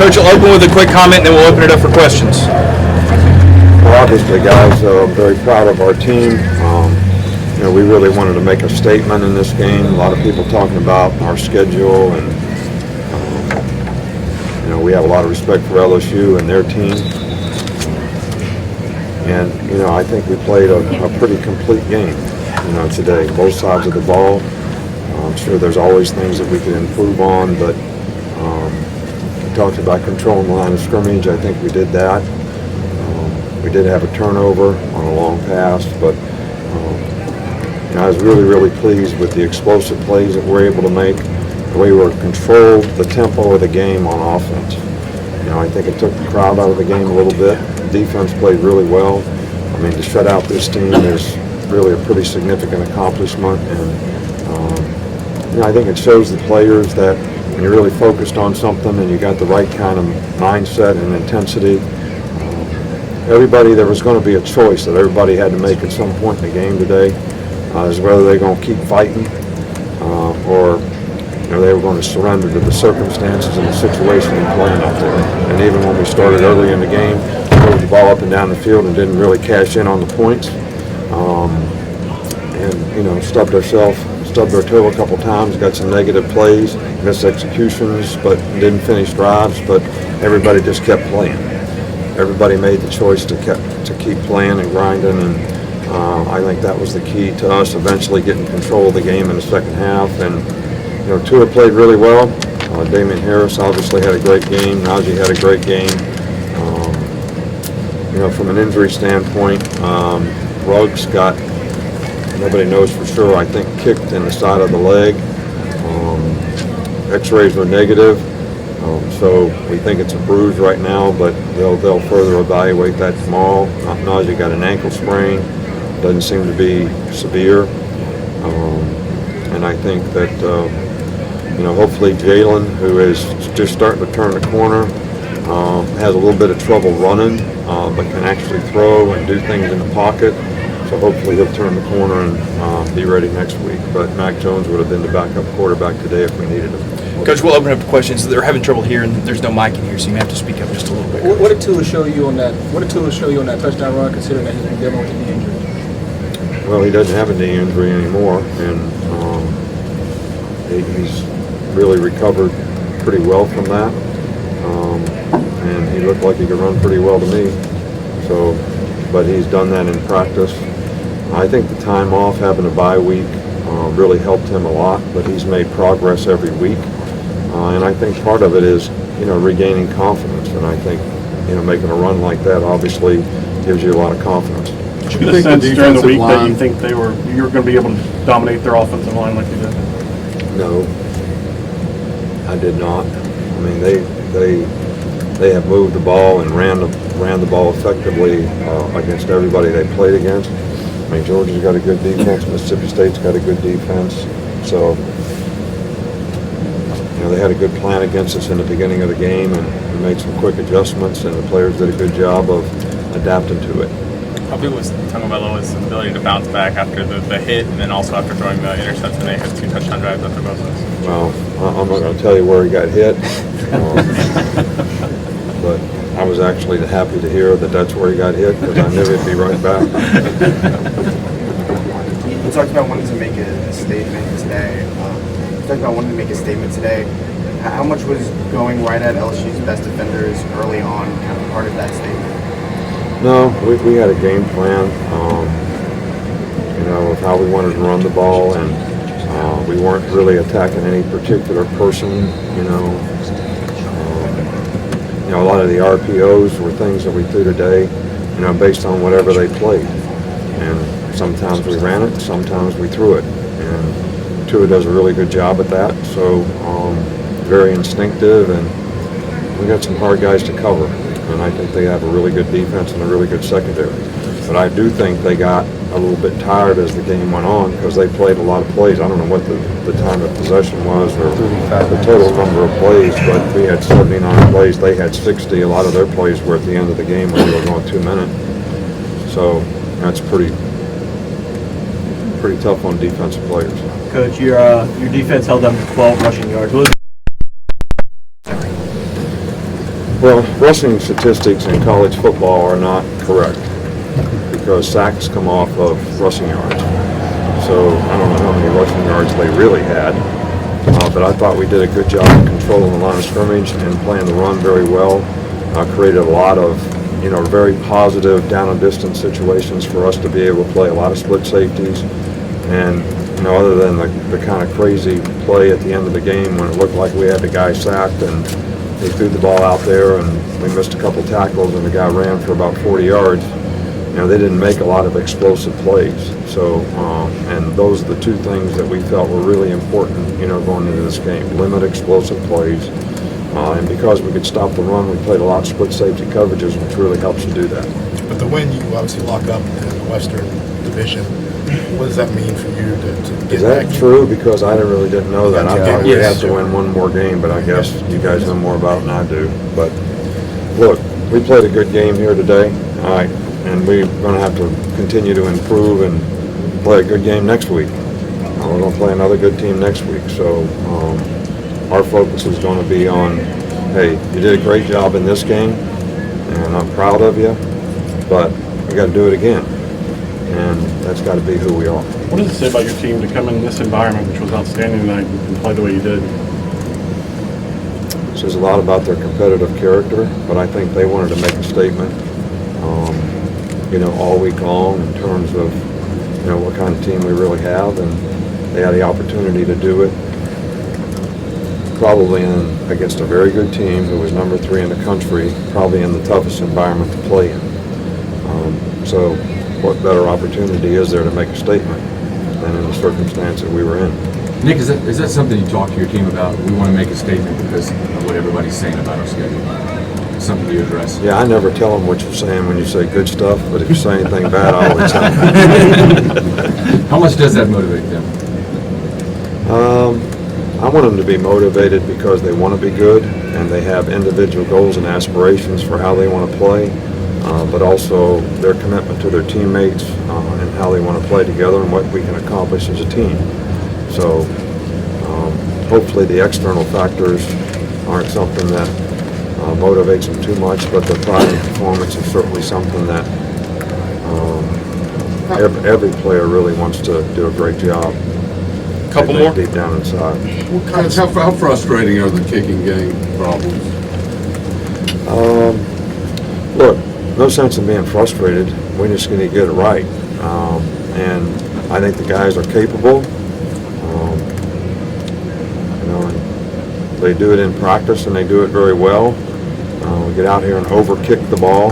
Coach, I'll open with a quick comment, and then we'll open it up for questions. Well, obviously, guys, I'm very proud of our team. We really wanted to make a statement in this game. A lot of people talking about our schedule, and we have a lot of respect for LSU and their team. And I think we played a pretty complete game, today. Both sides of the ball. I'm sure there's always things that we could improve on, but we talked about controlling the line of scrimmage. I think we did that. We did have a turnover on a long pass, but I was really, really pleased with the explosive plays that we're able to make, the way we controlled the tempo of the game on offense. I think it took the crowd out of the game a little bit. The defense played really well. To shut out this team is really a pretty significant accomplishment, and I think it shows the players that when you're really focused on something and you got the right kind of mindset and intensity, everybody, there was going to be a choice that everybody had to make at some point in the game today, is whether they're going to keep fighting or they were going to surrender to the circumstances and the situation and playing out there. And even when we started early in the game, we moved the ball up and down the field and didn't really cash in on the points, and stubbed our toe a couple times, got some negative plays, missed executions, but didn't finish drives. But everybody just kept playing. Everybody made the choice to keep playing and grinding, and I think that was the key to us eventually getting control of the game in the second half. And Tua played really well. Damian Harris obviously had a great game. Najee had a great game. From an injury standpoint, Ruggs got, nobody knows for sure, I think kicked in the side of the leg. X-rays were negative. So we think it's a bruise right now, but they'll further evaluate that tomorrow. Najee got an ankle sprain. Doesn't seem to be severe. And I think that, hopefully Jalen, who is just starting to turn the corner, has a little bit of trouble running, but can actually throw and do things in the pocket. So hopefully he'll turn the corner and be ready next week. But Mac Jones would have been the backup quarterback today if we needed him. Coach, we'll open up for questions. They're having trouble here, and there's no mic in here, so you may have to speak up just a little bit. What did Tua show you on that? What did Tua show you on that touchdown run, considering that he's been dealing with a knee injury? Well, he doesn't have a knee injury anymore, and he's really recovered pretty well from that. And he looked like he could run pretty well to me. So, but he's done that in practice. I think the time off, having a bye week, really helped him a lot, but he's made progress every week. And I think part of it is, regaining confidence. And I think, making a run like that obviously gives you a lot of confidence. Did you get a sense during the week that you think you were going to be able to dominate their offensive line like you did? No, I did not. They have moved the ball and ran the ball effectively against everybody they played against. Georgia's got a good defense. Mississippi State's got a good defense. So, they had a good plan against us in the beginning of the game, and we made some quick adjustments, and the players did a good job of adapting to it. How big was Tagovailoa's ability to bounce back after the hit, and then also after throwing the interception? They had 2 touchdown drives after both of those. Well, I'm not going to tell you where he got hit, but I was actually happy to hear that that's where he got hit, because I knew he'd be right back. You talked about wanting to make a statement today. How much was going right at LSU's best defenders early on kind of part of that statement? No, we had a game plan, of how we wanted to run the ball, and we weren't really attacking any particular person, a lot of the RPOs were things that we threw today, based on whatever they played. And sometimes we ran it, sometimes we threw it. And Tua does a really good job at that, so very instinctive, and we got some hard guys to cover. And I think they have a really good defense and a really good secondary. But I do think they got a little bit tired as the game went on, because they played a lot of plays. I don't know what the time of possession was or the total number of plays, but we had 79 plays. They had 60. A lot of their plays were at the end of the game when they were going 2 minutes. So that's pretty tough on defensive players. Coach, your defense held them to 12 rushing yards. Well, rushing statistics in college football are not correct because sacks come off of rushing yards. So I don't know how many rushing yards they really had, but I thought we did a good job of controlling the line of scrimmage and playing the run very well. Created a lot of, very positive down and distance situations for us to be able to play a lot of split safeties. And, other than the kind of crazy play at the end of the game when it looked like we had the guy sacked and they threw the ball out there and we missed a couple tackles and the guy ran for about 40 yards, they didn't make a lot of explosive plays. So, and those are the two things that we felt were really important, going into this game. Limit explosive plays. And because we could stop the run, we played a lot of split safety coverages, which really helps you do that. But the win, you obviously lock up in the Western Division. What does that mean for you to get Is that back? true? Because I really didn't know that. I thought we Yes. had to win one more game, but I guess you guys know more about it than I do. But look, we played a good game here today, all right, and we're going to have to continue to improve and play a good game next week. We're going to play another good team next week. So our focus is going to be on, hey, you did a great job in this game, and I'm proud of you, but we got to do it again. And that's got to be who we are. What does it say about your team to come in this environment, which was outstanding tonight, and play the way you did? It says a lot about their competitive character, but I think they wanted to make a statement, all week long in terms of, what kind of team we really have, and they had the opportunity to do it probably against a very good team who was number 3 in the country, probably in the toughest environment to play in. So what better opportunity is there to make a statement than in the circumstance that we were in? Nick, is that something you talk to your team about? We want to make a statement because of what everybody's saying about our schedule. Something you address? Yeah, I never tell them what you're saying when you say good stuff, but if you say anything bad, I always tell them. How much does that motivate them? I want them to be motivated because they want to be good and they have individual goals and aspirations for how they want to play, but also their commitment to their teammates and how they want to play together and what we can accomplish as a team. So hopefully the external factors aren't something that motivates them too much, but the pride in performance is certainly something that every player really wants to do a great job. Couple more. Deep down inside. How frustrating are the kicking game problems? Look, no sense in being frustrated. We're just going to get it right. And I think the guys are capable. And they do it in practice and they do it very well. We get out here and overkick the ball.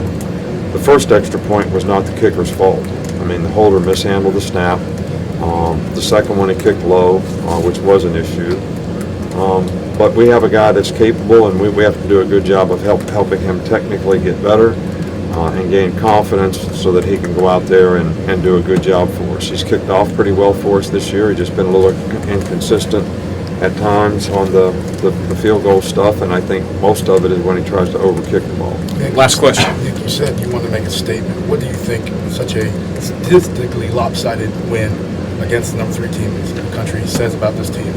The first extra point was not the kicker's fault. I mean, the holder mishandled the snap. The second one he kicked low, which was an issue. But we have a guy that's capable, and we have to do a good job of helping him technically get better and gain confidence so that he can go out there and do a good job for us. He's kicked off pretty well for us this year. He's just been a little inconsistent at times on the field goal stuff, and I think most of it is when he tries to overkick the ball. Nick, Last question. Nick, you said you wanted to make a statement. What do you think such a statistically lopsided win against the number 3 team in the country says about this team?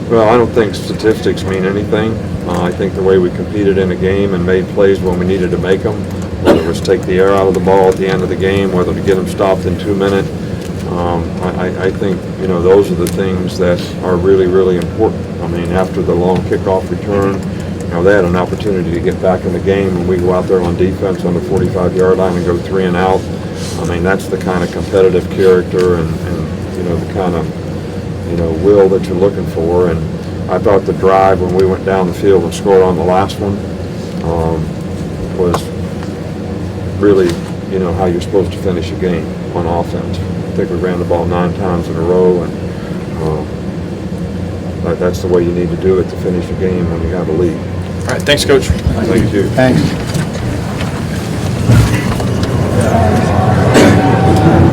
Well, I don't think statistics mean anything. I think the way we competed in a game and made plays when we needed to make them, whether it was take the air out of the ball at the end of the game, whether to get them stopped in 2 minutes, I think, those are the things that are really, really important. I mean, after the long kickoff return, they had an opportunity to get back in the game, and we go out there on defense on the 45-yard line and go 3 and out. I mean, that's the kind of competitive character and the kind of, will that you're looking for. And I thought the drive when we went down the field and scored on the last one was really, how you're supposed to finish a game on offense. I think we ran the ball 9 times in a row, and that's the way you need to do it to finish a game when you have a lead. All right, thanks, Coach. Thank you. Thanks.